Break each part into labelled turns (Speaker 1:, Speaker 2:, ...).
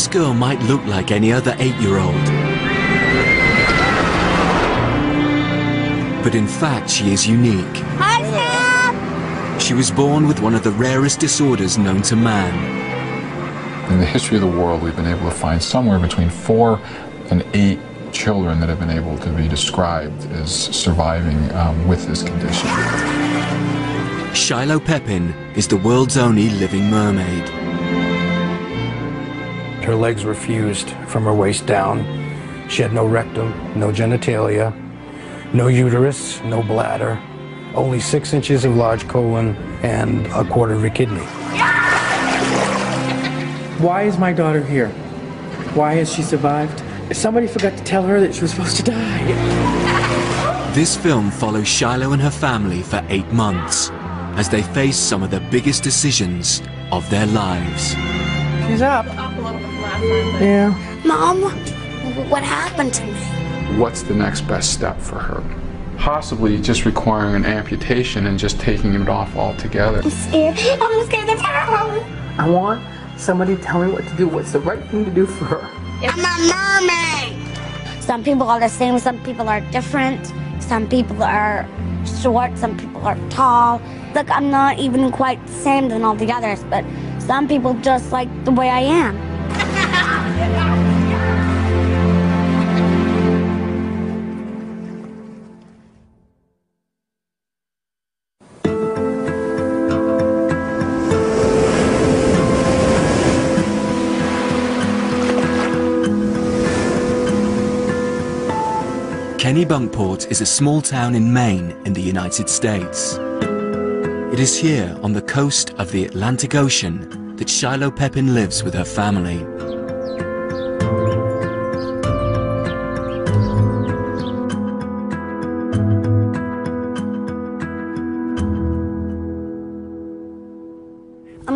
Speaker 1: This girl might look like any other 8-year-old. But in fact, she is unique.
Speaker 2: Hi, Sam!
Speaker 1: She was born with one of the rarest disorders known to man.
Speaker 3: In the history of the world, we've been able to find somewhere between 4 and 8 children that have been able to be described as surviving with this condition.
Speaker 1: Shiloh Pepin is the world's only living mermaid.
Speaker 4: Her legs were fused from her waist down. She had no rectum, no genitalia, no uterus, no bladder, only 6 inches of large colon and a quarter of a kidney.
Speaker 5: Why is my daughter here? Why has she survived? Somebody forgot to tell her that she was supposed to die.
Speaker 1: This film follows Shiloh and her family for 8 months as they face some of the biggest decisions of their lives.
Speaker 5: She's up. Yeah.
Speaker 2: Mom, what happened to me?
Speaker 3: What's the next best step for her? Possibly just requiring an amputation and just taking it off altogether.
Speaker 2: I'm scared. I'm scared to tell.
Speaker 5: I want somebody to tell me what to do, what's the right thing to do for her.
Speaker 2: I'm a mermaid. Some people are the same, some people are different. Some people are short, some people are tall. Look, I'm not even quite the same than all the others, but some people just like the way I am.
Speaker 1: Kennebunkport is a small town in Maine in the United States. It is here on the coast of the Atlantic Ocean that Shiloh Pepin lives with her family.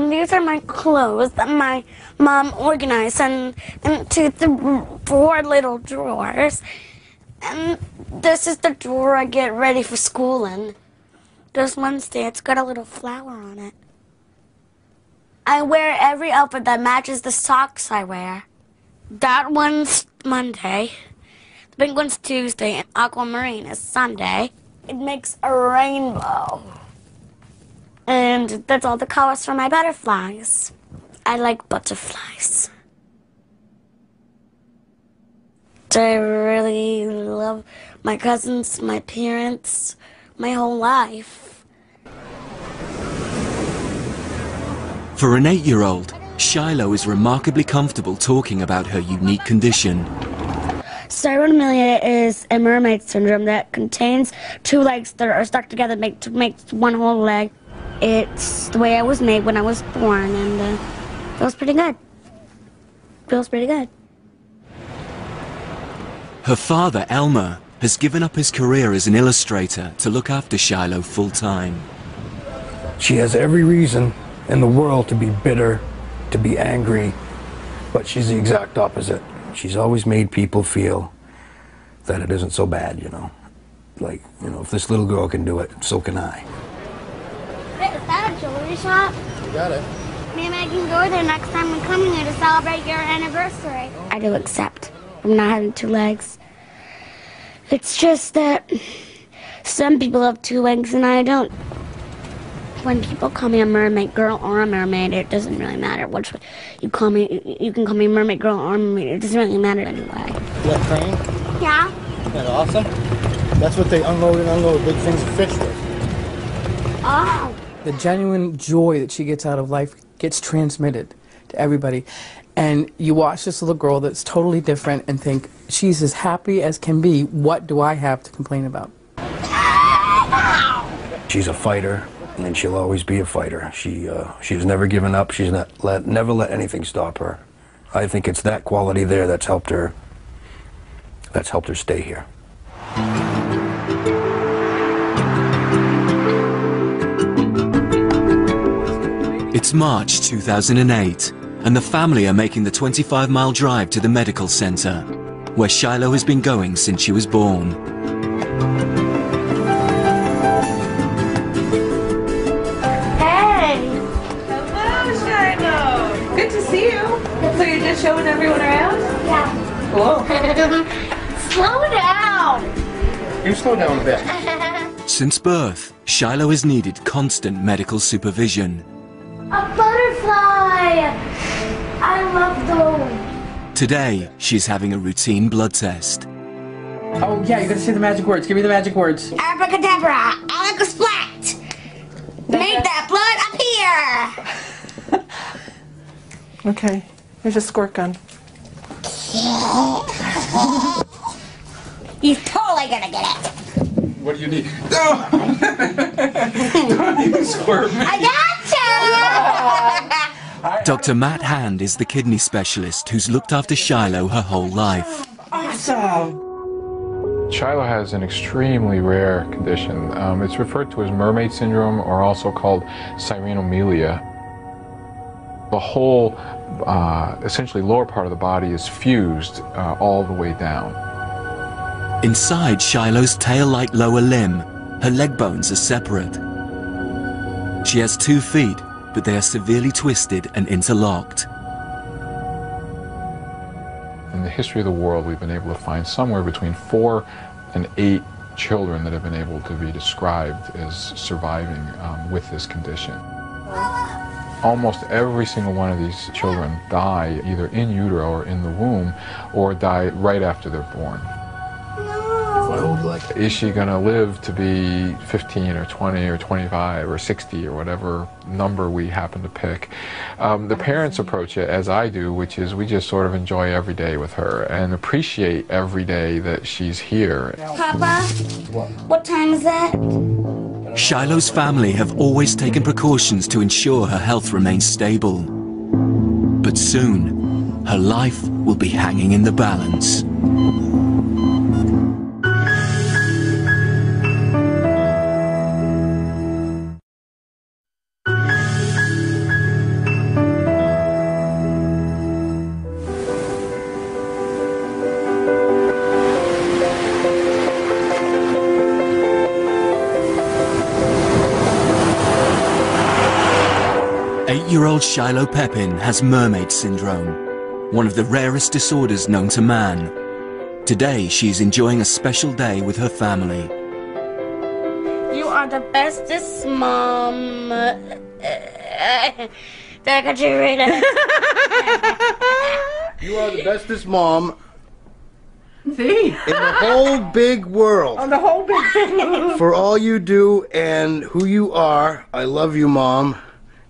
Speaker 2: These are my clothes that my mom organized into the 4 little drawers. And this is the drawer I get ready for school in. There's Wednesday, it's got a little flower on it. I wear every outfit that matches the socks I wear. That one's Monday. The pink one's Tuesday, and aquamarine is Sunday. It makes a rainbow. And that's all the colors for my butterflies. I like butterflies. I really love my cousins, my parents, my whole life.
Speaker 1: For an 8-year-old, Shiloh is remarkably comfortable talking about her unique condition.
Speaker 2: Cerebromelia is a mermaid syndrome that contains 2 legs that are stuck together to make one whole leg. It's the way I was made when I was born, and feels pretty good. Feels pretty good.
Speaker 1: Her father, Elmer, has given up his career as an illustrator to look after Shiloh full-time.
Speaker 4: She has every reason in the world to be bitter, to be angry, but she's the exact opposite. She's always made people feel that it isn't so bad, you know. Like, you know, if this little girl can do it, so can I.
Speaker 2: Wait, is that a jewelry shop?
Speaker 4: You got it.
Speaker 2: Maybe I can go there next time I'm coming here to celebrate your anniversary. I do accept I'm not having 2 legs. It's just that some people have 2 legs and I don't. When people call me a mermaid girl or a mermaid, it doesn't really matter which one you call me. You can call me mermaid girl or mermaid. It doesn't really matter anyway.
Speaker 6: That crane?
Speaker 2: Yeah.
Speaker 6: Isn't that awesome? That's what they unload and unload big things of fish with.
Speaker 2: Oh.
Speaker 5: The genuine joy that she gets out of life gets transmitted to everybody. And you watch this little girl that's totally different and think, she's as happy as can be. What do I have to complain about?
Speaker 4: She's a fighter, and she'll always be a fighter. She's never given up. She's never let anything stop her. I think it's that quality there that's helped her stay here.
Speaker 1: It's March 2008, and the family are making the 25-mile drive to the medical center, where Shiloh has been going since she was born.
Speaker 2: Hey!
Speaker 7: Hello, Shiloh. Good to see you. So you just showed showing everyone around?
Speaker 2: Yeah.
Speaker 7: Cool.
Speaker 2: Slow down.
Speaker 4: You slow down a bit.
Speaker 1: Since birth, Shiloh has needed constant medical supervision.
Speaker 2: A butterfly. I love those.
Speaker 1: Today, she's having a routine blood test.
Speaker 5: Oh, yeah, you gotta say the magic words. Give me the magic words.
Speaker 2: Abracadabra. Splat. Make that blood appear.
Speaker 7: Okay, here's a squirt gun.
Speaker 2: He's totally gonna get it.
Speaker 3: What do you need? No! Don't even squirt me.
Speaker 2: I gotcha!
Speaker 1: Dr. Matt Hand is the kidney specialist who's looked after Shiloh her whole life.
Speaker 7: Awesome.
Speaker 3: Shiloh has an extremely rare condition. It's referred to as mermaid syndrome, or also called sirenomelia. The whole, essentially lower part of the body is fused all the way down.
Speaker 1: Inside Shiloh's tail-like lower limb, her leg bones are separate. She has 2 feet, but they are severely twisted and interlocked.
Speaker 3: In the history of the world, we've been able to find somewhere between 4 and 8 children that have been able to be described as surviving with this condition. Almost every single one of these children die either in utero or in the womb, or die right after they're born. Is she going to live to be 15 or 20 or 25 or 60 or whatever number we happen to pick? The parents approach it as I do, which is we just sort of enjoy every day with her and appreciate every day that she's here.
Speaker 2: Papa, what time is that?
Speaker 1: Shiloh's family have always taken precautions to ensure her health remains stable. But soon, her life will be hanging in the balance. Eight-year-old Shiloh Pepin has mermaid syndrome, one of the rarest disorders known to man. Today, she is enjoying a special day with her family.
Speaker 2: You are the bestest mom. Documentary.
Speaker 4: You are the bestest mom
Speaker 7: See?
Speaker 4: in the whole big world.
Speaker 7: On the whole big thing.
Speaker 4: For all you do and who you are, I love you, Mom.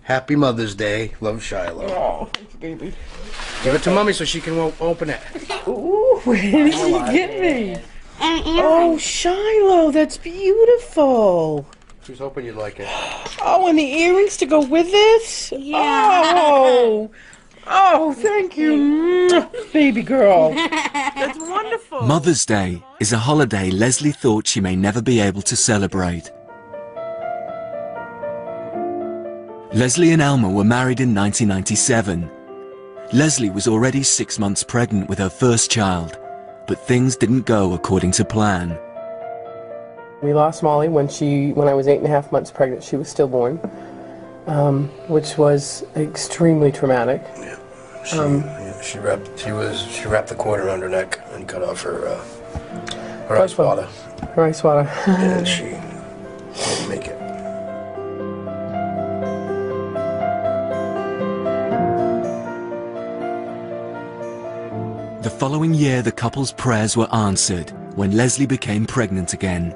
Speaker 4: Happy Mother's Day. Love, Shiloh.
Speaker 7: Oh, thank you, baby.
Speaker 4: Give it to Mommy so she can open it.
Speaker 7: Ooh, where did you get me? Oh, Shiloh, that's beautiful.
Speaker 4: She was hoping you'd like it.
Speaker 7: Oh, and the earrings to go with it?
Speaker 2: Yeah.
Speaker 7: Oh, thank you, baby girl. That's wonderful.
Speaker 1: Mother's Day is a holiday Leslie thought she may never be able to celebrate. Leslie and Elmer were married in 1997. Leslie was already 6 months pregnant with her first child, but things didn't go according to plan.
Speaker 5: We lost Molly when I was 8.5 months pregnant. She was stillborn, which was extremely traumatic.
Speaker 4: Yeah. She wrapped the cord around her neck and cut off her ice water.
Speaker 5: Her ice water.
Speaker 4: And she didn't make it.
Speaker 1: The following year, the couple's prayers were answered when Leslie became pregnant again.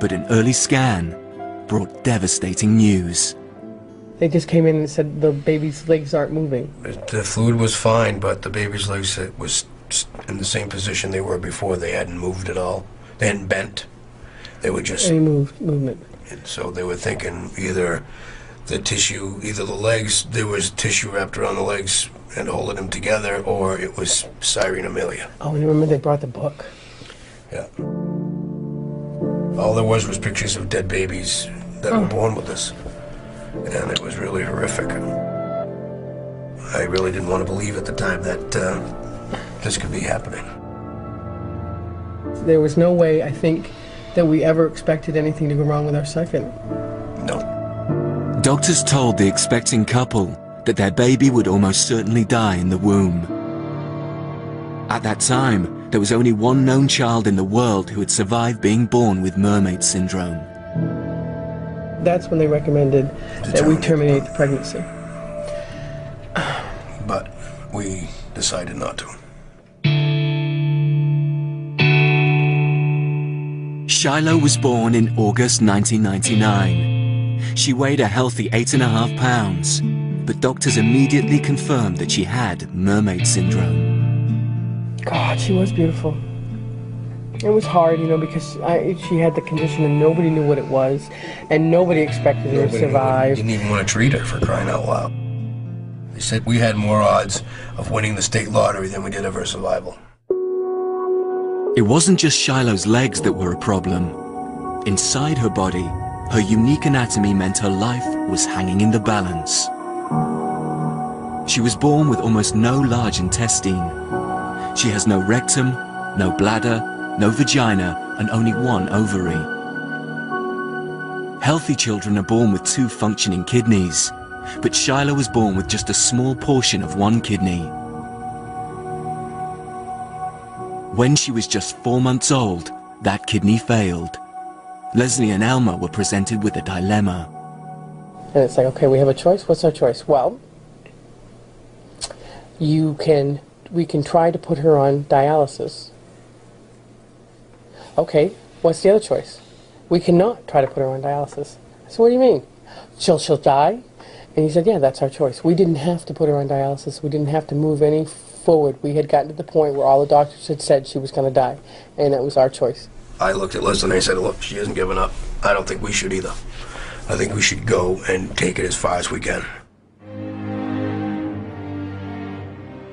Speaker 1: But an early scan brought devastating news.
Speaker 5: They just came in and said the baby's legs aren't moving.
Speaker 4: The fluid was fine, but the baby's legs was in the same position they were before. They hadn't moved at all. They hadn't bent. They were just...
Speaker 5: Any movement.
Speaker 4: And so they were thinking either the legs, there was tissue wrapped around the legs and holding them together, or it was sirenomelia.
Speaker 5: Oh, and remember they brought the book.
Speaker 4: Yeah. All there was pictures of dead babies that were born with this. And it was really horrific. I really didn't want to believe at the time that this could be happening.
Speaker 5: There was no way, I think, that we ever expected anything to go wrong with our second.
Speaker 4: No.
Speaker 1: Doctors told the expecting couple that their baby would almost certainly die in the womb. At that time, there was only one known child in the world who had survived being born with mermaid syndrome.
Speaker 5: That's when they recommended that we terminate the pregnancy.
Speaker 4: But we decided not to.
Speaker 1: Shiloh was born in August 1999. She weighed a healthy 8.5 pounds, but doctors immediately confirmed that she had mermaid syndrome.
Speaker 5: God, she was beautiful. It was hard, you know, because she had the condition and nobody knew what it was, and nobody expected her to survive.
Speaker 4: Didn't even want to treat her, for crying out loud. They said we had more odds of winning the state lottery than we did of her survival.
Speaker 1: It wasn't just Shiloh's legs that were a problem. Inside her body, her unique anatomy meant her life was hanging in the balance. She was born with almost no large intestine. She has no rectum, no bladder, no vagina, and only one ovary. Healthy children are born with 2 functioning kidneys, but Shiloh was born with just a small portion of one kidney. When she was just 4 months old, that kidney failed. Leslie and Elmer were presented with a dilemma.
Speaker 5: And it's like, okay, we have a choice. What's our choice? Well, we can try to put her on dialysis. Okay, what's the other choice? We cannot try to put her on dialysis. I said, what do you mean? She'll die? And he said, yeah, that's our choice. We didn't have to put her on dialysis. We didn't have to move any forward. We had gotten to the point where all the doctors had said she was going to die, and that was our choice.
Speaker 4: I looked at Leslie and I said, look, she hasn't given up. I don't think we should either. I think we should go and take it as far as we can.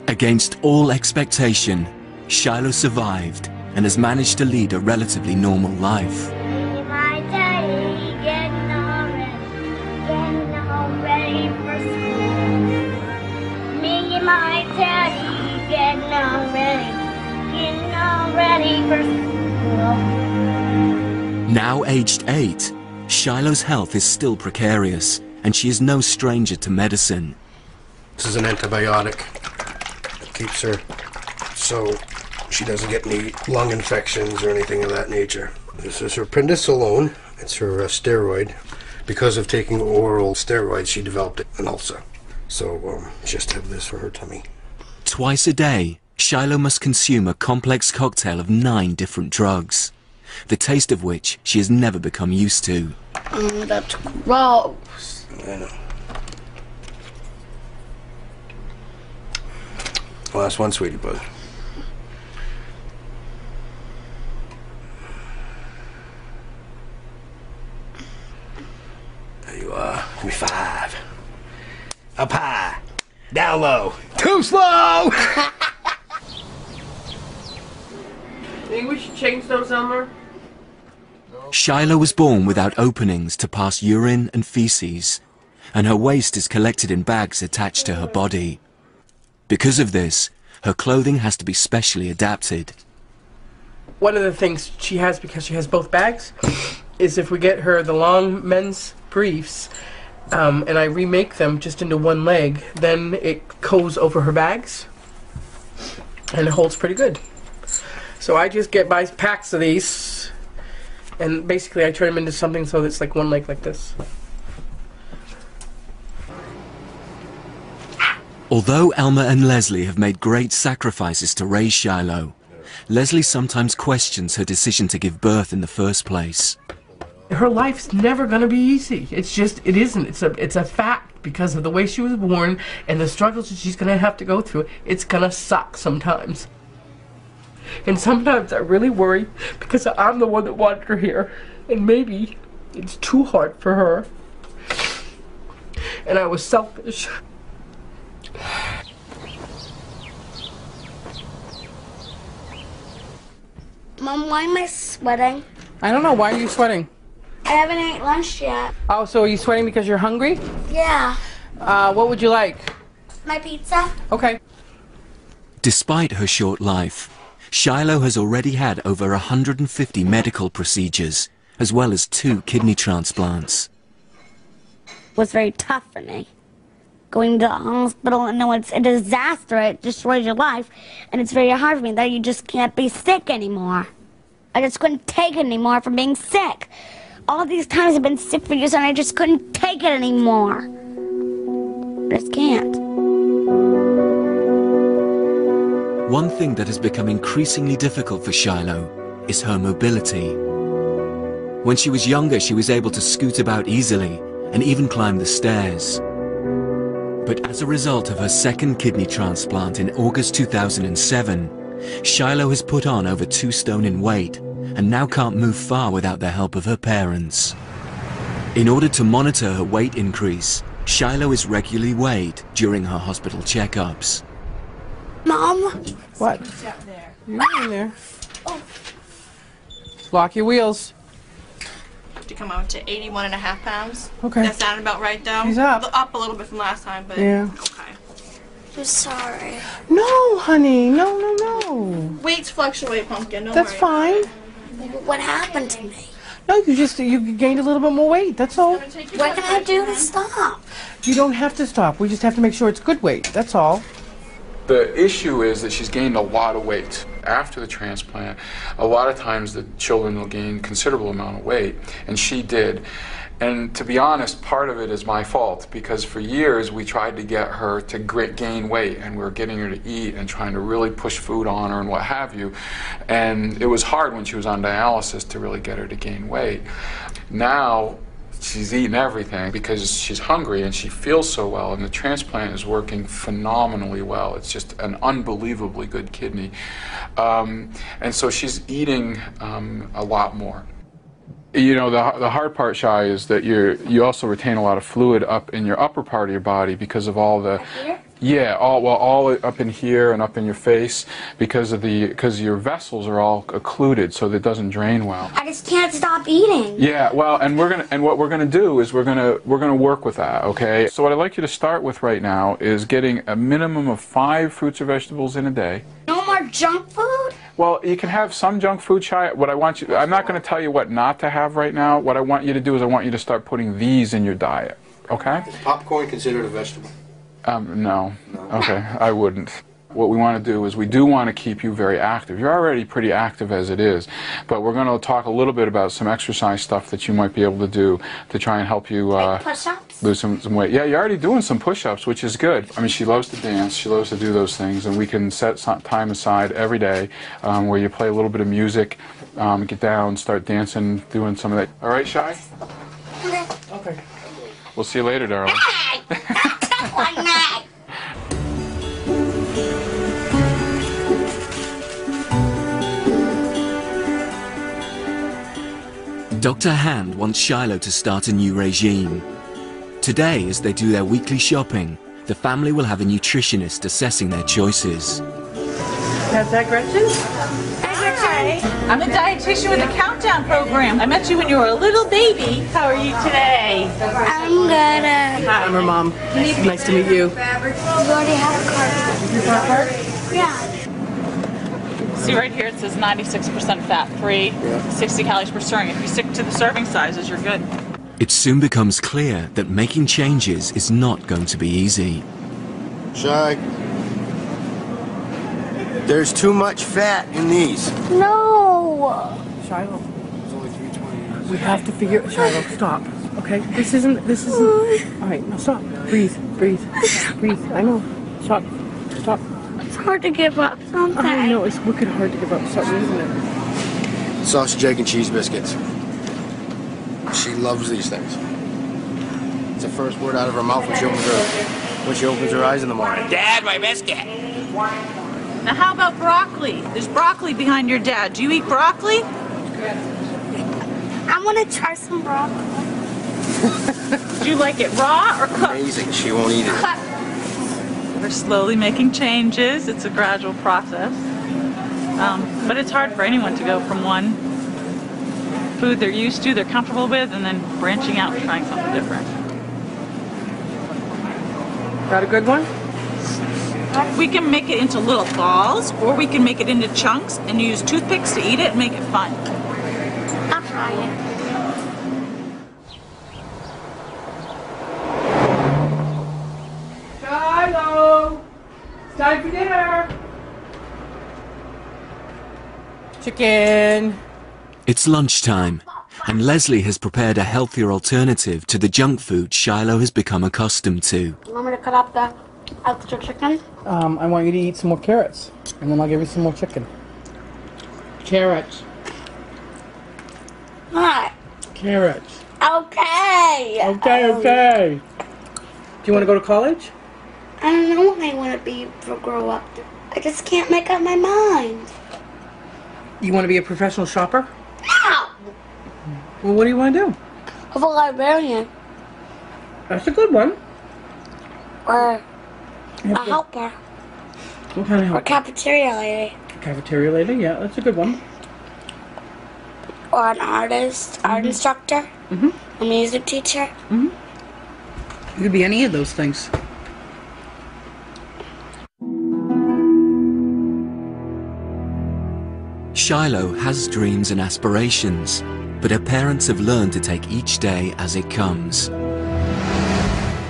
Speaker 1: Against all expectation, Shiloh survived and has managed to lead a relatively normal life.
Speaker 2: My daddy getting all ready for school. Me and my daddy getting all ready for school.
Speaker 1: Now aged 8, Shiloh's health is still precarious, and she is no stranger to medicine.
Speaker 4: This is an antibiotic. It keeps her so she doesn't get any lung infections or anything of that nature. This is her prednisolone. It's her steroid. Because of taking oral steroids, she developed an ulcer. So just have this for her tummy.
Speaker 1: Twice a day, Shiloh must consume a complex cocktail of 9 different drugs, the taste of which she has never become used to.
Speaker 2: That's gross.
Speaker 4: I know. Last one, sweetie bud. There you are. Give me 5. Up high. Down low. Too slow!
Speaker 5: Think we should change those, Elmer?
Speaker 1: Shiloh was born without openings to pass urine and feces, and her waste is collected in bags attached to her body. Because of this, her clothing has to be specially adapted.
Speaker 5: One of the things she has, because she has both bags, is if we get her the long men's briefs, and I remake them just into one leg, then it goes over her bags, and it holds pretty good. So I just buy packs of these, and basically I turn them into something so it's like one leg like this.
Speaker 1: Although Elmer and Leslie have made great sacrifices to raise Shiloh, Leslie sometimes questions her decision to give birth in the first place.
Speaker 5: Her life's never going to be easy. It isn't. It's a fact because of the way she was born and the struggles that she's going to have to go through. It's going to suck sometimes. And sometimes I really worry because I'm the one that wanted her here. And maybe it's too hard for her. And I was selfish.
Speaker 2: Mom, why am I sweating?
Speaker 5: I don't know. Why are you sweating?
Speaker 2: I haven't ate lunch yet.
Speaker 5: Oh, so are you sweating because you're hungry?
Speaker 2: Yeah.
Speaker 5: What would you like?
Speaker 2: My pizza?
Speaker 5: Okay.
Speaker 1: Despite her short life, Shiloh has already had over 150 medical procedures, as well as 2 kidney transplants.
Speaker 2: It was very tough for me. going to the hospital, and no, it's a disaster. It destroys your life, and it's very hard for me that you just can't be sick anymore. I just couldn't take it anymore from being sick. All these times I've been sick for years, and I just couldn't take it anymore. I just can't.
Speaker 1: One thing that has become increasingly difficult for Shiloh is her mobility. When she was younger, she was able to scoot about easily and even climb the stairs. But as a result of her second kidney transplant in August 2007, Shiloh has put on over 2 stone in weight and now can't move far without the help of her parents. In order to monitor her weight increase, Shiloh is regularly weighed during her hospital checkups.
Speaker 2: Mom?
Speaker 5: What? You're in there.
Speaker 2: Oh.
Speaker 5: Lock your wheels.
Speaker 8: To come out to 81.5 pounds.
Speaker 5: Okay.
Speaker 8: That sounded about right, though.
Speaker 5: He's up.
Speaker 8: Up a little bit from last time, but
Speaker 5: yeah.
Speaker 8: Okay.
Speaker 2: I'm sorry.
Speaker 5: No, honey. No, no, no.
Speaker 8: Weights fluctuate, Pumpkin. Don't
Speaker 5: That's
Speaker 8: worry.
Speaker 5: fine.
Speaker 2: What happened to me?
Speaker 5: No, you gained a little bit more weight. That's all.
Speaker 2: What can I do to stop?
Speaker 5: You don't have to stop. We just have to make sure it's good weight. That's all.
Speaker 3: The issue is that she's gained a lot of weight. After the transplant, a lot of times the children will gain considerable amount of weight, and she did. And to be honest, part of it is my fault, because for years we tried to get her to gain weight, and we were getting her to eat and trying to really push food on her and what have you. And it was hard when she was on dialysis to really get her to gain weight. Now, she's eating everything because she's hungry and she feels so well, and the transplant is working phenomenally well. It's just an unbelievably good kidney. And so she's eating a lot more. You know, the hard part, Shai, is that you also retain a lot of fluid up in your upper part of your body because of all the... Yeah, all up in here and up in your face because your vessels are all occluded, so that it doesn't drain well.
Speaker 2: I just can't stop eating.
Speaker 3: Yeah, well, and what we're gonna do is we're gonna work with that. Okay. So what I'd like you to start with right now is getting a minimum of 5 fruits or vegetables in a day.
Speaker 2: No more junk food?
Speaker 3: Well, you can have some junk food, Shai. I'm not going to tell you what not to have right now. What I want you to do is I want you to start putting these in your diet. Okay?
Speaker 4: Is popcorn considered a vegetable?
Speaker 3: No. Okay, I wouldn't. What we want to do is we do want to keep you very active. You're already pretty active as it is, but we're going to talk a little bit about some exercise stuff that you might be able to do to try and help you lose some weight. Yeah, you're already doing some push-ups, which is good. I mean, she loves to dance. She loves to do those things, and we can set some time aside every day where you play a little bit of music, get down, start dancing, doing some of that. All right, Shai?
Speaker 5: Okay.
Speaker 3: We'll see you later, darling.
Speaker 1: Dr. Hand wants Shiloh to start a new regime. Today, as they do their weekly shopping, the family will have a nutritionist assessing their choices.
Speaker 7: How's that, Gretchen?
Speaker 9: Hi. I'm a dietitian with the Countdown program. I met you when you were a little baby. How are you today?
Speaker 2: I'm good.
Speaker 5: Hi, I'm her mom. Nice to meet you.
Speaker 2: You already have a card.
Speaker 5: Your card?
Speaker 2: Yeah.
Speaker 9: See right here it says 96% fat-free, 60 calories per serving. If you stick to the serving sizes, you're good.
Speaker 1: It soon becomes clear that making changes is not going to be easy.
Speaker 4: Shai, there's too much fat in these.
Speaker 2: No.
Speaker 5: Shiloh,
Speaker 4: It's only 320.
Speaker 5: we have to figure... Shiloh, stop. Okay? This isn't... All right, now stop. Breathe. I know. Stop.
Speaker 2: It's hard to give up sometimes.
Speaker 5: I know, it's wicked hard to give up something, isn't it?
Speaker 4: Sausage, egg, and cheese biscuits. She loves these things. It's the first word out of her mouth when she opens her eyes in the morning. Dad, my biscuit!
Speaker 9: Now how about broccoli? There's broccoli behind your dad. Do you eat broccoli?
Speaker 2: I want to try some broccoli.
Speaker 9: Do you like it raw or cooked?
Speaker 4: Amazing, she won't eat it.
Speaker 9: We're slowly making changes. It's a gradual process. But it's hard for anyone to go from one food they're used to, they're comfortable with, and then branching out and trying something different.
Speaker 5: Got a good one?
Speaker 9: We can make it into little balls, or we can make it into chunks and use toothpicks to eat it and make it fun.
Speaker 2: I'll try it.
Speaker 5: Chicken.
Speaker 1: It's lunchtime, and Leslie has prepared a healthier alternative to the junk food Shiloh has become accustomed to.
Speaker 2: You want me to cut up the extra chicken?
Speaker 5: I want you to eat some more carrots, and then I'll give you some more chicken. Carrots.
Speaker 2: What?
Speaker 5: Carrots.
Speaker 2: Okay.
Speaker 5: Okay. Do you want to go to college?
Speaker 2: I don't know what I want to be for grow up. I just can't make up my mind.
Speaker 5: You want to be a professional shopper?
Speaker 2: No!
Speaker 5: Well, what do you want to do?
Speaker 2: Of a librarian.
Speaker 5: That's a good one.
Speaker 2: Or a helper.
Speaker 5: What kind of
Speaker 2: Or
Speaker 5: help?
Speaker 2: cafeteria lady.
Speaker 5: Cafeteria lady, yeah, that's a good one.
Speaker 2: Or an artist, art instructor. A music teacher.
Speaker 5: You could be any of those things.
Speaker 1: Shiloh has dreams and aspirations, but her parents have learned to take each day as it comes.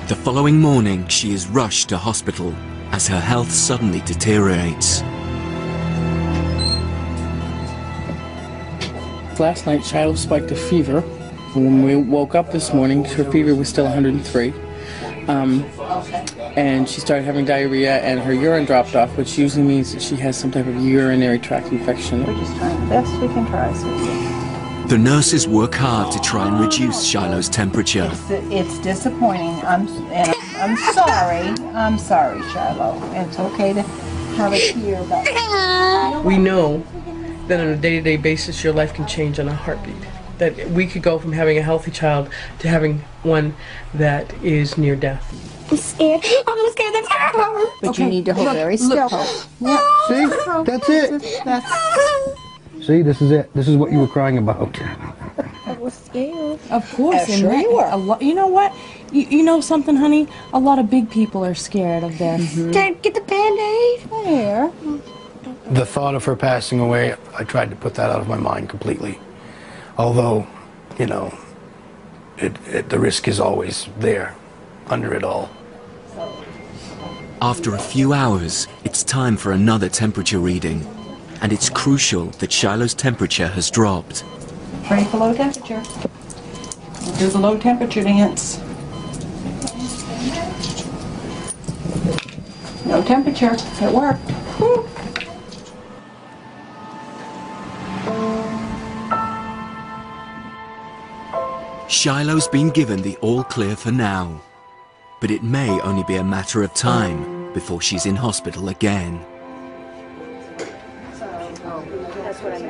Speaker 1: The following morning, she is rushed to hospital as her health suddenly deteriorates.
Speaker 5: Last night, Shiloh spiked a fever. When we woke up this morning, her fever was still 103. And she started having diarrhea, and her urine dropped off, which usually means that she has some type of urinary tract infection.
Speaker 10: We're just trying the best we can try, sweetie.
Speaker 1: The nurses work hard to try and reduce Shiloh's temperature.
Speaker 10: It's disappointing. I'm sorry. I'm sorry, Shiloh. It's okay to have a tear, but
Speaker 5: We know that on a day-to-day basis, your life can change on a heartbeat. That we could go from having a healthy child to having one that is near death.
Speaker 2: I'm scared. I'm scared that's her.
Speaker 10: but you need to hold very still. Yeah.
Speaker 6: See? That's it. See, this is it. This is what you were crying about.
Speaker 2: I was scared.
Speaker 7: Of course.
Speaker 10: Sure
Speaker 7: and
Speaker 10: you were.
Speaker 7: You know what? You know something, honey? A lot of big people are scared of this.
Speaker 2: Dad, get the Band-Aid.
Speaker 7: There.
Speaker 4: The thought of her passing away, I tried to put that out of my mind completely. Although, you know, the risk is always there, under it all.
Speaker 1: After a few hours, it's time for another temperature reading, and it's crucial that Shiloh's temperature has dropped.
Speaker 10: Ready for low temperature. Do the low temperature dance. No temperature. It worked. Woo.
Speaker 1: Shiloh's been given the all clear for now, but it may only be a matter of time before she's in hospital again.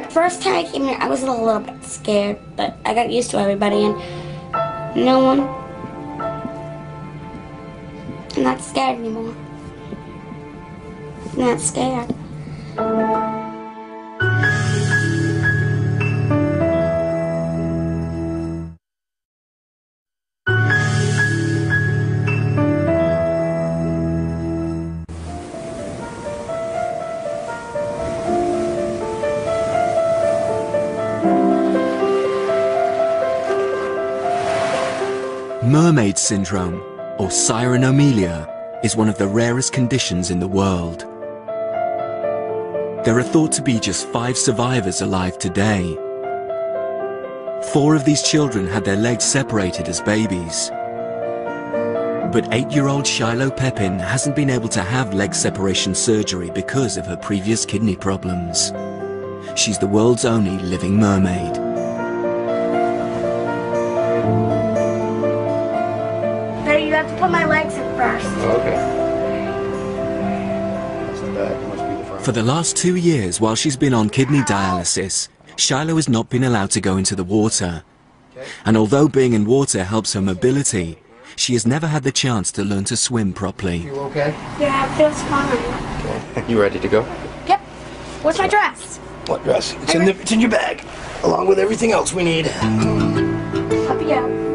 Speaker 2: First time I came here, I was a little bit scared, but I got used to everybody and no one. I'm not scared anymore. I'm not scared.
Speaker 1: Mermaid syndrome, or cyanomelia, is one of the rarest conditions in the world. There are thought to be just 5 survivors alive today. 4 of these children had their legs separated as babies. But 8-year-old Shiloh Pepin hasn't been able to have leg separation surgery because of her previous kidney problems. She's the world's only living mermaid.
Speaker 2: You have to put my legs in first.
Speaker 4: Okay. That's the back. It must be the front.
Speaker 1: For the last 2 years, while she's been on kidney dialysis, Shiloh has not been allowed to go into the water. And although being in water helps her mobility, she has never had the chance to learn to swim properly.
Speaker 4: You okay?
Speaker 2: Yeah, it feels fine.
Speaker 4: Okay. You ready to go?
Speaker 2: Yep. Where's my dress?
Speaker 4: What dress? It's in your bag, along with everything else we need.
Speaker 2: Help you out.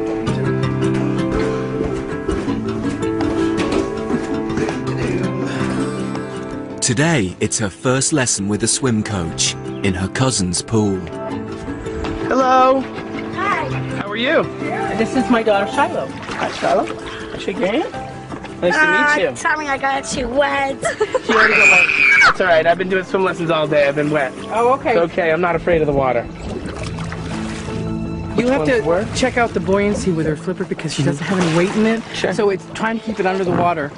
Speaker 1: Today, it's her first lesson with a swim coach in her cousin's pool.
Speaker 5: Hello.
Speaker 2: Hi.
Speaker 5: How are you? This is my daughter, Shiloh. Hi, Shiloh. Shake your hand.
Speaker 11: Nice to meet you.
Speaker 2: Tommy, I got you wet.
Speaker 11: She already got wet. It's all right. I've been doing swim lessons all day. I've been wet.
Speaker 5: Oh, okay.
Speaker 11: It's okay. I'm not afraid of the water.
Speaker 5: You have to check out the buoyancy with her flipper because she doesn't have any weight in it.
Speaker 11: Sure.
Speaker 5: So it's trying to keep it under the water.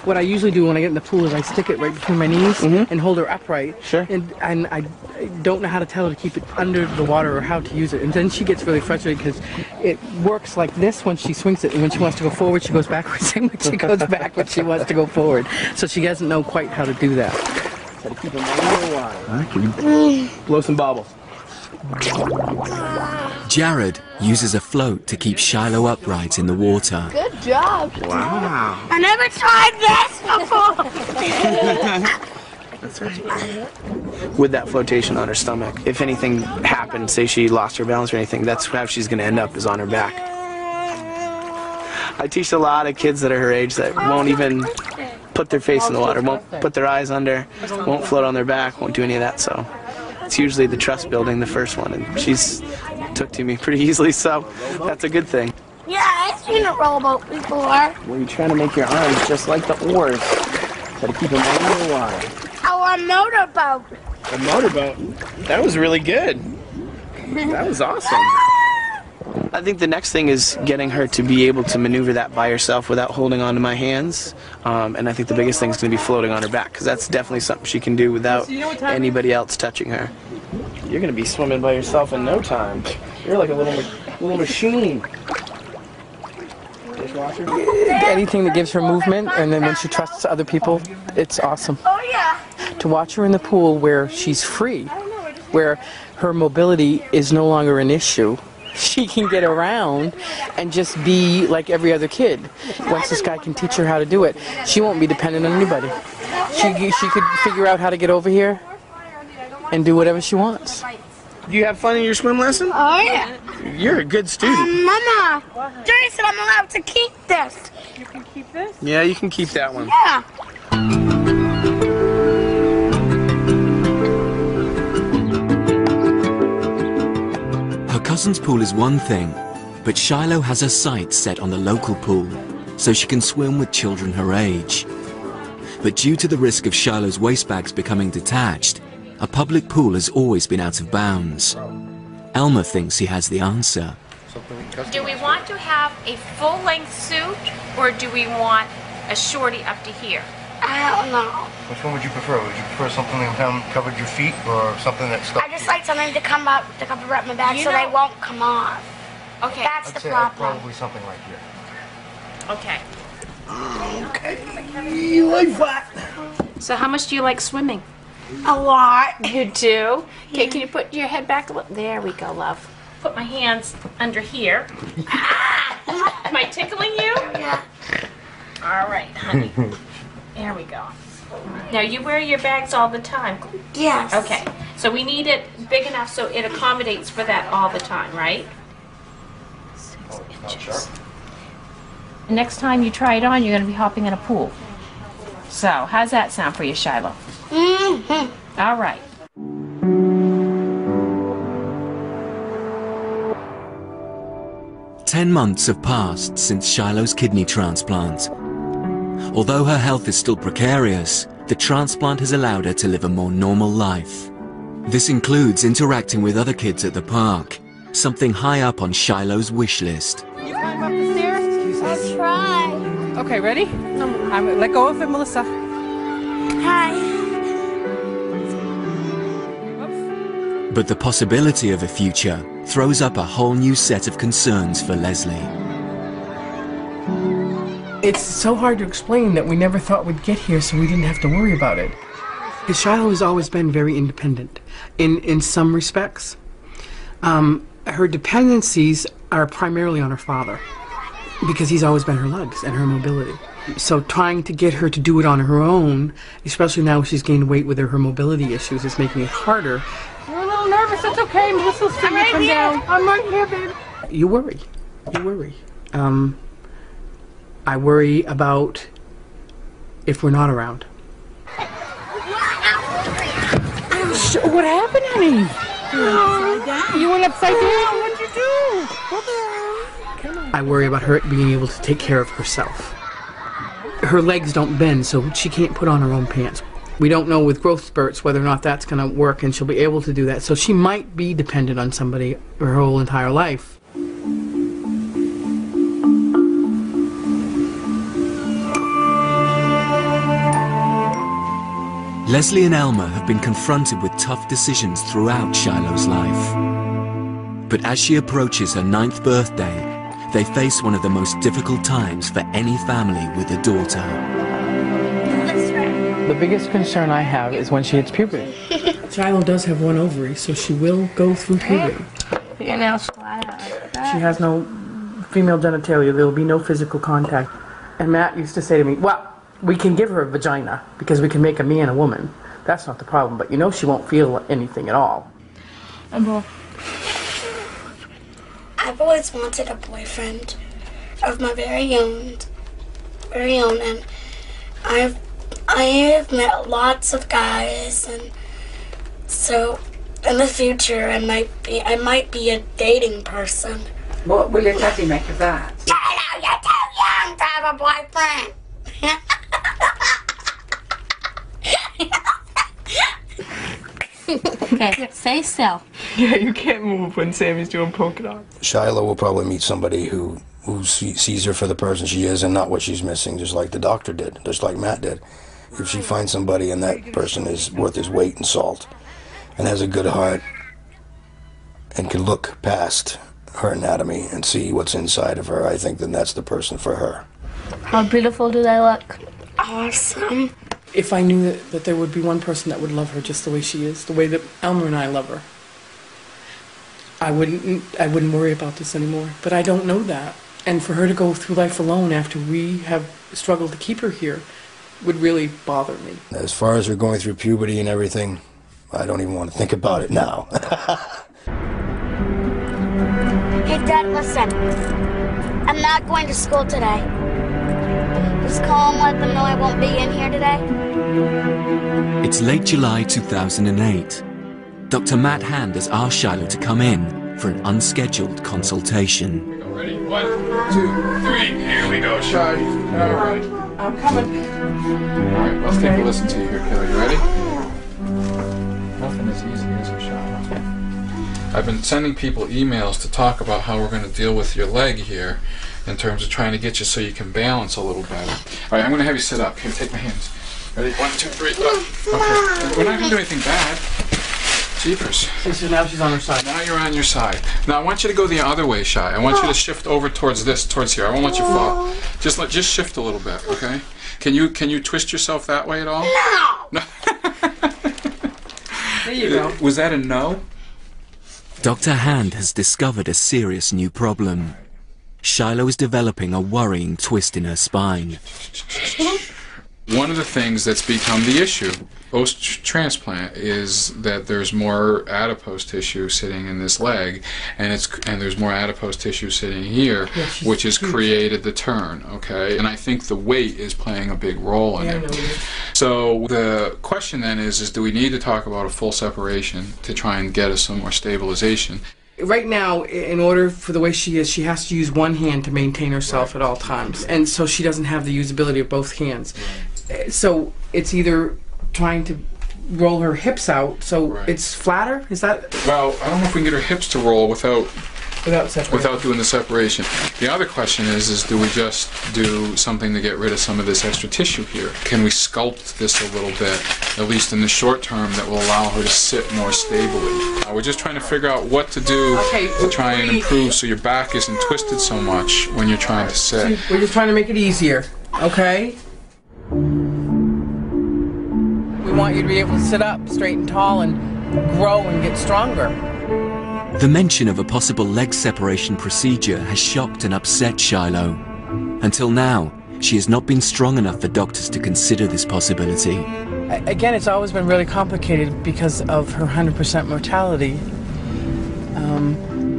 Speaker 5: What I usually do when I get in the pool is I stick it right between my knees and hold her upright.
Speaker 11: Sure.
Speaker 5: And I don't know how to tell her to keep it under the water or how to use it. And then she gets really frustrated because it works like this when she swings it. And when she wants to go forward, she goes backwards. And when she goes backwards, she wants to go forward. So she doesn't know quite how to do that.
Speaker 11: Got to keep them under the water. Blow some bubbles.
Speaker 1: Jared uses a float to keep Shiloh upright in the water.
Speaker 2: Good job.
Speaker 11: Wow.
Speaker 2: I never tried this before.
Speaker 11: That's right. With that flotation on her stomach, if anything happened, say she lost her balance or anything, that's how she's going to end up, is on her back. I teach a lot of kids that are her age that won't even put their face in the water, won't put their eyes under, won't float on their back, won't do any of that, so it's usually the trust building, the first one, and she's took to me pretty easily, so that's a good thing.
Speaker 2: Yeah, I've seen a rowboat before.
Speaker 11: Well, you're trying to make your arms just like the oars. Got to keep them under the water.
Speaker 2: Oh, a motorboat.
Speaker 11: A motorboat? That was really good. That was awesome. I think the next thing is getting her to be able to maneuver that by herself without holding onto my hands. And I think the biggest thing is going to be floating on her back, because that's definitely something she can do without anybody else touching her. You're going to be swimming by yourself in no time. You're like a little machine. Dishwasher?
Speaker 5: Anything that gives her movement, and then when she trusts other people, it's awesome.
Speaker 2: Oh, yeah.
Speaker 5: To watch her in the pool where she's free, where her mobility is no longer an issue. She can get around and just be like every other kid. Once this guy can teach her how to do it, she won't be dependent on anybody. She could figure out how to get over here and do whatever she wants.
Speaker 11: Do you have fun in your swim lesson?
Speaker 2: Oh, yeah.
Speaker 11: You're a good student.
Speaker 2: Mama, Jerry said I'm allowed to keep this.
Speaker 5: You can keep this?
Speaker 11: Yeah, you can keep that one.
Speaker 2: Yeah.
Speaker 1: Her cousin's pool is one thing, but Shiloh has her sights set on the local pool, so she can swim with children her age. But due to the risk of Shiloh's waste bags becoming detached, a public pool has always been out of bounds. Elmer thinks he has the answer.
Speaker 12: Do we want to have a full-length suit, or do we want a shorty up to here?
Speaker 2: I don't know.
Speaker 6: Which one would you prefer? Would you prefer something that covered your feet or something that stuck?
Speaker 2: I just like something to cover up my back so they won't come off.
Speaker 12: Okay.
Speaker 2: That's
Speaker 6: I'd
Speaker 2: the
Speaker 6: say
Speaker 2: problem.
Speaker 6: probably something like here.
Speaker 12: Okay.
Speaker 11: Okay. You like that?
Speaker 12: So how much do you like swimming?
Speaker 2: A lot.
Speaker 12: You do? Okay, can you put your head back a little? There we go, love. Put my hands under here. Am I tickling you?
Speaker 2: Yeah.
Speaker 12: All right, honey. There we go. Now, you wear your bags all the time?
Speaker 2: Yes.
Speaker 12: Okay, so we need it big enough so it accommodates for that all the time, right? 6 inches. Next time you try it on, you're going to be hopping in a pool. So, how's that sound for you, Shiloh? Mm-hmm. All right.
Speaker 1: "10 months have passed since Shiloh's kidney transplant. Although her health is still precarious, the transplant has allowed her to live a more normal life. This includes interacting with other kids at the park, something high up on Shiloh's wish list.
Speaker 5: You climb up the stairs?
Speaker 2: I'll try.
Speaker 5: Okay, ready? Let go of it, Melissa.
Speaker 2: Hi.
Speaker 1: But the possibility of a future throws up a whole new set of concerns for Leslie.
Speaker 5: It's so hard to explain that we never thought we'd get here, so we didn't have to worry about it. Because Shiloh has always been very independent in some respects. Her dependencies are primarily on her father, because he's always been her legs and her mobility. So trying to get her to do it on her own, especially now she's gained weight with her mobility issues, is making it harder.
Speaker 7: You're a little nervous. It's okay. Melissa's
Speaker 2: I'm right here.
Speaker 7: down. I'm right here, baby.
Speaker 5: You worry. You worry. I worry about if we're not around.
Speaker 7: What happened, honey? You went upside down. What'd you do?
Speaker 5: I worry about her being able to take care of herself. her legs don't bend, so she can't put on her own pants. We don't know with growth spurts whether or not that's going to work, and she'll be able to do that. So she might be dependent on somebody her whole entire life.
Speaker 1: Leslie and Elmer have been confronted with tough decisions throughout Shiloh's life. But as she approaches her 9th birthday, they face one of the most difficult times for any family with a daughter.
Speaker 5: The biggest concern I have is when she hits puberty. Shiloh does have one ovary, so she will go through puberty.
Speaker 2: Your nails flat out like that.
Speaker 5: She has no female genitalia. There will be no physical contact. And Matt used to say to me, well, we can give her a vagina because we can make a man a woman. That's not the problem, but you know she won't feel anything at all.
Speaker 2: I've always wanted a boyfriend of my very own, and I have met lots of guys, and so in the future I might be a dating person.
Speaker 7: What will your daddy make of that?
Speaker 2: Shiloh, you're too young to have a boyfriend.
Speaker 12: Okay, say so.
Speaker 11: Yeah, you can't move when Sammy's doing polka dots.
Speaker 4: Shiloh will probably meet somebody who sees her for the person she is and not what she's missing, just like the doctor did, just like Matt did. If she finds somebody and that person is worth his weight in salt and has a good heart and can look past her anatomy and see what's inside of her, I think then that's the person for her.
Speaker 2: How beautiful do they look? Awesome.
Speaker 5: If I knew that there would be one person that would love her just the way she is, the way that Elmer and I love her, I wouldn't worry about this anymore. But I don't know that. And for her to go through life alone after we have struggled to keep her here would really bother me.
Speaker 4: As far as her going through puberty and everything, I don't even want to think about it now.
Speaker 2: Hey, Dad, listen. I'm not going to school today. Just call and let them know I won't be in here today.
Speaker 1: It's late July 2008. Dr. Matt Hand has asked Shiloh to come in for an unscheduled consultation.
Speaker 3: Ready? 1, 2, 3. Here we go, Shy. All right.
Speaker 5: I'm coming.
Speaker 3: All right, let's take a listen to you here, kiddo. You ready? Nothing as easy as a shot. I've been sending people emails to talk about how we're going to deal with your leg here in terms of trying to get you so you can balance a little better. All right, I'm going to have you sit up. Here, take my hands. Ready? 1, 2, 3. Okay. We're not going to do anything bad. Jeepers.
Speaker 5: So now she's on her side.
Speaker 3: Now you're on your side. Now I want you to go the other way, Shy. I want you to shift over towards here. I won't let you fall. Just shift a little bit, okay? Can you twist yourself that way at all?
Speaker 2: No.
Speaker 5: There you go.
Speaker 3: Was that a no?
Speaker 1: Dr. Hand has discovered a serious new problem. Shiloh is developing a worrying twist in her spine.
Speaker 3: One of the things that's become the issue post-transplant is that there's more adipose tissue sitting in this leg, and there's more adipose tissue sitting here, which has created the turn, okay? And I think the weight is playing a big role in it. So the question then is do we need to talk about a full separation to try and get us some more stabilization?
Speaker 5: Right now, in order for the way she is, she has to use one hand to maintain herself at all times. And so she doesn't have the usability of both hands. So it's either trying to roll her hips out so it's flatter, is that?
Speaker 3: Well, I don't know if we can get her hips to roll without doing the separation. The other question is do we just do something to get rid of some of this extra tissue here? Can we sculpt this a little bit, at least in the short term, that will allow her to sit more stably? We're just trying to figure out what to do to try and improve so your back isn't twisted so much when you're trying to sit.
Speaker 5: We're just trying to make it easier, okay? We want you to be able to sit up straight and tall and grow and get stronger.
Speaker 1: The mention of a possible leg separation procedure has shocked and upset Shiloh. Until now, she has not been strong enough for doctors to consider this possibility.
Speaker 5: Again, it's always been really complicated because of her 100% mortality.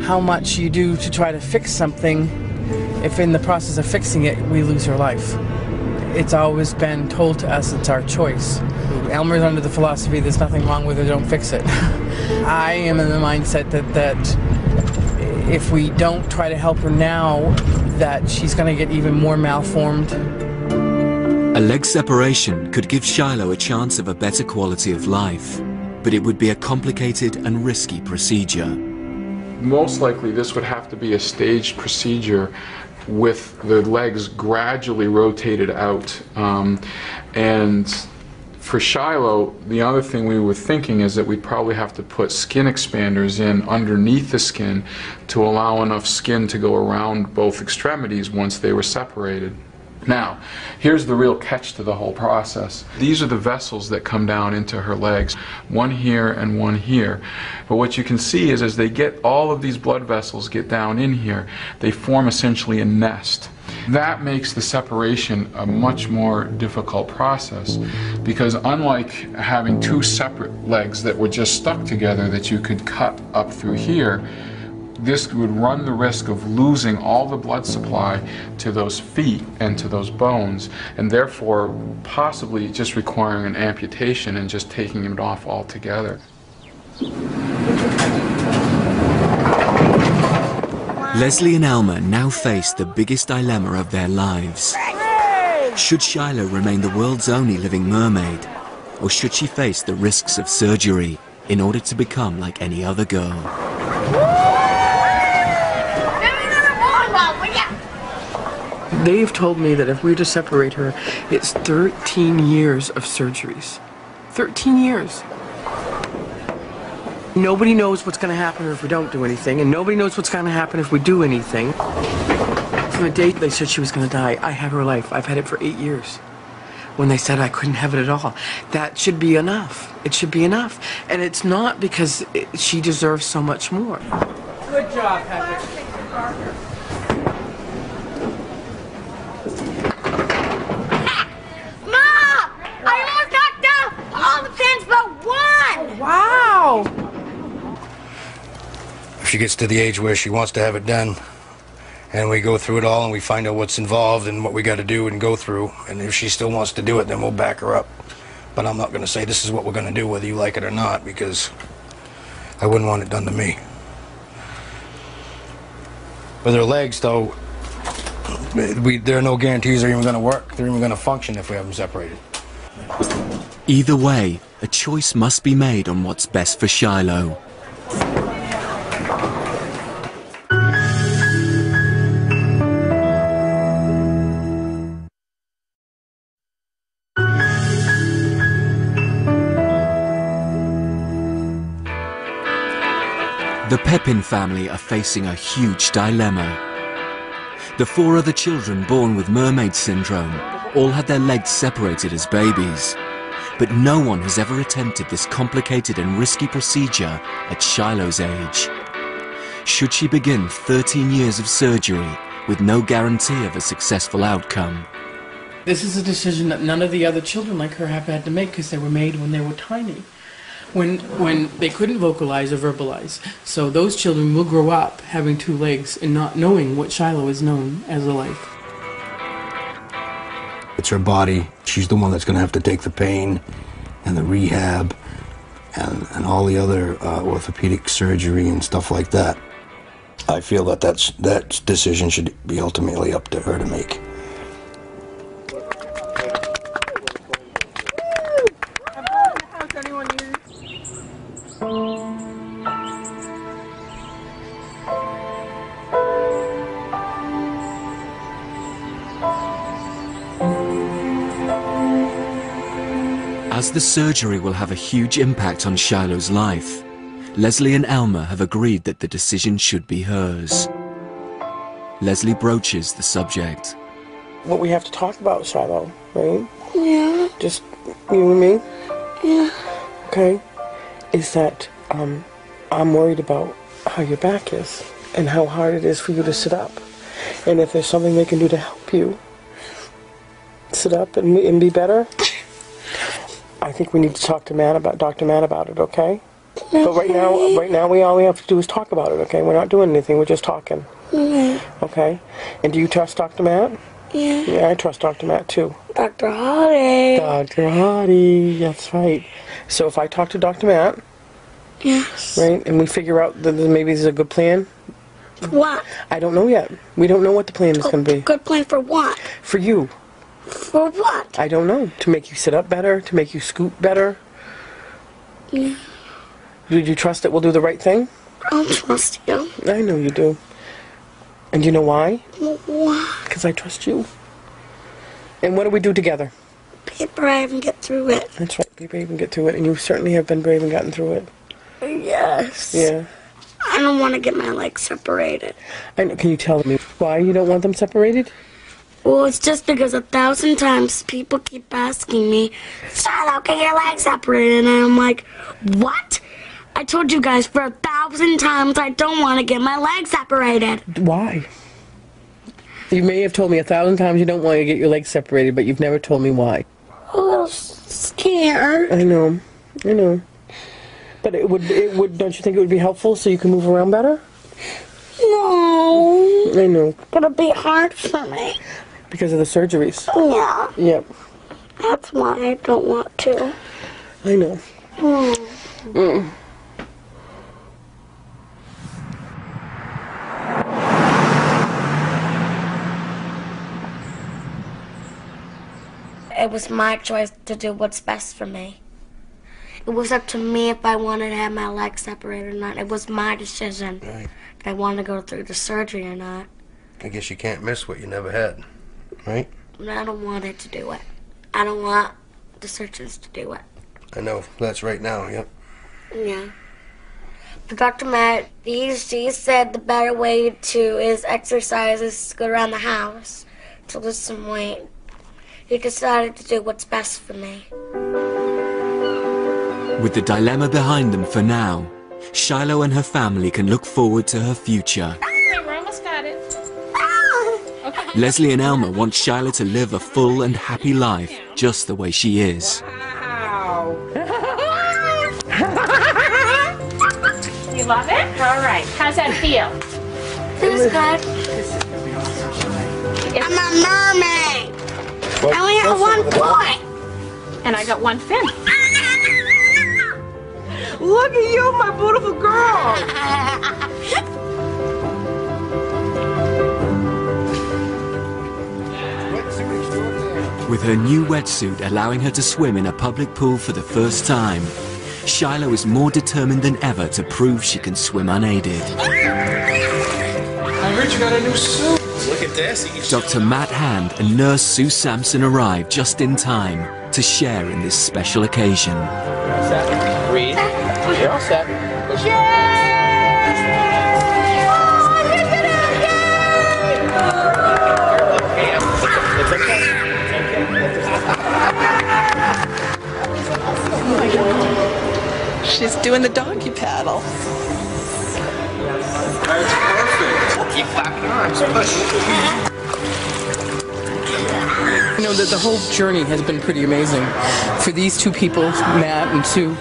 Speaker 5: How much you do to try to fix something, if in the process of fixing it, we lose her life. It's always been told to us it's our choice. Elmer's under the philosophy there's nothing wrong with her, don't fix it. I am in the mindset that if we don't try to help her now, that she's going to get even more malformed.
Speaker 1: A leg separation could give Shiloh a chance of a better quality of life, but it would be a complicated and risky procedure.
Speaker 3: Most likely this would have to be a staged procedure with the legs gradually rotated out. And for Shiloh, the other thing we were thinking is that we'd probably have to put skin expanders in underneath the skin to allow enough skin to go around both extremities once they were separated. Now, here's the real catch to the whole process. These are the vessels that come down into her legs, one here and one here. But what you can see is as they get all of these blood vessels get down in here, they form essentially a nest. That makes the separation a much more difficult process because unlike having two separate legs that were just stuck together that you could cut up through here, this would run the risk of losing all the blood supply to those feet and to those bones, and therefore possibly just requiring an amputation and just taking it off altogether.
Speaker 1: Leslie and Alma now face the biggest dilemma of their lives. Should Shiloh remain the world's only living mermaid, or should she face the risks of surgery in order to become like any other girl?
Speaker 5: They've told me that if we were to separate her, it's 13 years of surgeries. 13 years. Nobody knows what's going to happen if we don't do anything, and nobody knows what's going to happen if we do anything. From the day they said she was going to die, I have her life. I've had it for 8 years. When they said I couldn't have it at all, that should be enough. It should be enough. And it's not because she deserves so much more.
Speaker 7: Good job, Patrick.
Speaker 5: Wow!
Speaker 4: If she gets to the age where she wants to have it done, and we go through it all and we find out what's involved and what we got to do and go through, and if she still wants to do it, then we'll back her up. But I'm not going to say this is what we're going to do whether you like it or not, because I wouldn't want it done to me. With her legs, though, there are no guarantees they're even going to work. They're even going to function if we have them separated.
Speaker 1: Either way, a choice must be made on what's best for Shiloh. The Pepin family are facing a huge dilemma. The 4 other children born with mermaid syndrome all had their legs separated as babies. But no one has ever attempted this complicated and risky procedure at Shiloh's age. Should she begin 13 years of surgery with no guarantee of a successful outcome?
Speaker 5: This is a decision that none of the other children like her have had to make because they were made when they were tiny, when they couldn't vocalize or verbalize. So those children will grow up having 2 legs and not knowing what Shiloh is known as a life.
Speaker 4: It's her body. She's the one that's going to have to take the pain and the rehab and all the other orthopedic surgery and stuff like that. I feel that that decision should be ultimately up to her to make.
Speaker 1: As the surgery will have a huge impact on Shiloh's life, Leslie and Alma have agreed that the decision should be hers. Leslie broaches the subject.
Speaker 5: What we have to talk about, Shiloh, right?
Speaker 2: Yeah.
Speaker 5: Just you and me?
Speaker 2: Yeah.
Speaker 5: Okay. Is that I'm worried about how your back is and how hard it is for you to sit up. And if there's something they can do to help you sit up and be better, I think we need to talk to Dr. Matt about it, okay? But right now all we have to do is talk about it, okay? We're not doing anything, we're just talking. Okay? And do you trust Dr. Matt?
Speaker 2: Yeah.
Speaker 5: Yeah, I trust Dr. Matt too.
Speaker 2: Dr. Hottie.
Speaker 5: Dr. Hottie, that's right. So if I talk to Dr. Matt,
Speaker 2: yes,
Speaker 5: right, and we figure out that maybe this is a good plan.
Speaker 2: What?
Speaker 5: I don't know yet. We don't know what the plan is going to be.
Speaker 2: Good plan for what?
Speaker 5: For you.
Speaker 2: For what?
Speaker 7: I don't know. To make you sit up better? To make you scoot better?
Speaker 2: Yeah.
Speaker 7: Do you trust that we'll do the right thing?
Speaker 2: I'll trust you.
Speaker 7: I know you do. And you know why?
Speaker 2: Why?
Speaker 7: Because I trust you. And what do we do together?
Speaker 2: Be brave and get through it.
Speaker 7: That's right, be brave and get through it. And you certainly have been brave and gotten through it.
Speaker 2: Yes.
Speaker 7: Yeah.
Speaker 2: I don't want to get my legs separated.
Speaker 7: I know. Can you tell me why you don't want them separated?
Speaker 2: Well, it's just because 1,000 times people keep asking me, Shiloh, get your legs separated? And I'm like, what? I told you guys for 1,000 times I don't want to get my legs separated.
Speaker 7: Why? You may have told me 1,000 times you don't want to get your legs separated, but you've never told me why.
Speaker 2: A little scared.
Speaker 7: I know. I know. But it would, don't you think it would be helpful so you can move around better?
Speaker 2: No.
Speaker 7: I know.
Speaker 2: It'll be hard for me.
Speaker 7: Because of the surgeries?
Speaker 2: Yeah.
Speaker 7: Yep.
Speaker 2: That's why I don't want to.
Speaker 7: I know.
Speaker 2: It was my choice to do what's best for me. It was up to me if I wanted to have my legs separated or not. It was my decision.
Speaker 6: Right.
Speaker 2: If I wanted to go through the surgery or not.
Speaker 6: I guess you can't miss what you never had, right?
Speaker 2: I don't want it to do it. I don't want the surgeons to do it.
Speaker 6: I know. That's right now, yep.
Speaker 2: Yeah. But Dr. Matt, he said the better way is exercise is go around the house to lose some weight. He decided to do what's best for me.
Speaker 1: With the dilemma behind them for now, Shiloh and her family can look forward to her future.
Speaker 12: We're almost got it. Okay.
Speaker 1: Leslie and Elmer want Shiloh to live a full and happy life just the way she is.
Speaker 12: Wow. You love it? All right. How's that feel?
Speaker 2: Feels good. I'm a mermaid. I only have one boy.
Speaker 12: And I got one fin.
Speaker 7: Look at you, my beautiful girl.
Speaker 1: With her new wetsuit allowing her to swim in a public pool for the first time, Shiloh is more determined than ever to prove she can swim unaided.
Speaker 3: I heard you got a new suit.
Speaker 11: Look at this.
Speaker 1: Dr. Matt Hand and nurse Sue Sampson arrive just in time to share in this special occasion.
Speaker 11: Set. Breathe. You're all set. It's okay.
Speaker 7: She's doing the donkey paddle.
Speaker 11: That's perfect. Keep flapping your arms. Push.
Speaker 5: You know, the whole journey has been pretty amazing. For these two people, Matt and Sue,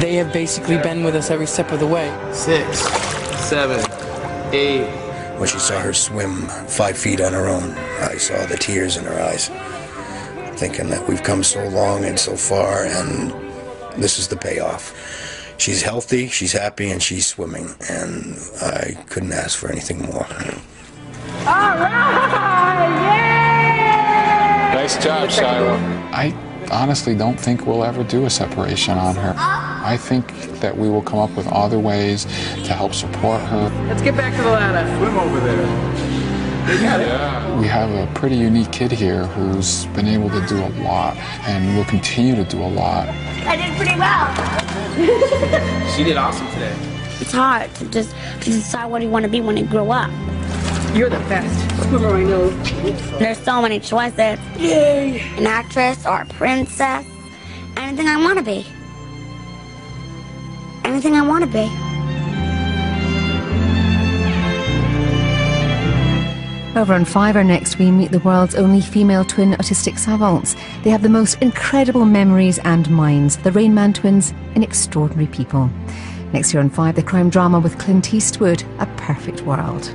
Speaker 5: they have basically been with us every step of the way.
Speaker 11: 6, 7, 8.
Speaker 6: When she saw her swim 5 feet on her own, I saw the tears in her eyes, thinking that we've come so long and so far, and this is the payoff. She's healthy, she's happy, and she's swimming, and I couldn't ask for anything more.
Speaker 12: All right! Yay!
Speaker 3: Nice job, Shiloh. I honestly don't think we'll ever do a separation on her. I think that we will come up with other ways to help support her.
Speaker 7: Let's get back to the ladder.
Speaker 3: Swim over there. Yeah. We have a pretty unique kid here who's been able to do a lot and will continue to do a lot.
Speaker 2: I did pretty well.
Speaker 11: She did awesome today.
Speaker 2: It's hard to decide what you want to be when you grow up.
Speaker 7: You're the best swimmer I know.
Speaker 2: There's so many choices.
Speaker 7: Yay!
Speaker 2: An actress or a princess. Anything I want to be. Anything I want to be.
Speaker 13: Over on Fiverr next, we meet the world's only female twin autistic savants. They have the most incredible memories and minds. The Rain Man twins, an extraordinary people. Next year on 5, the crime drama with Clint Eastwood, A Perfect World.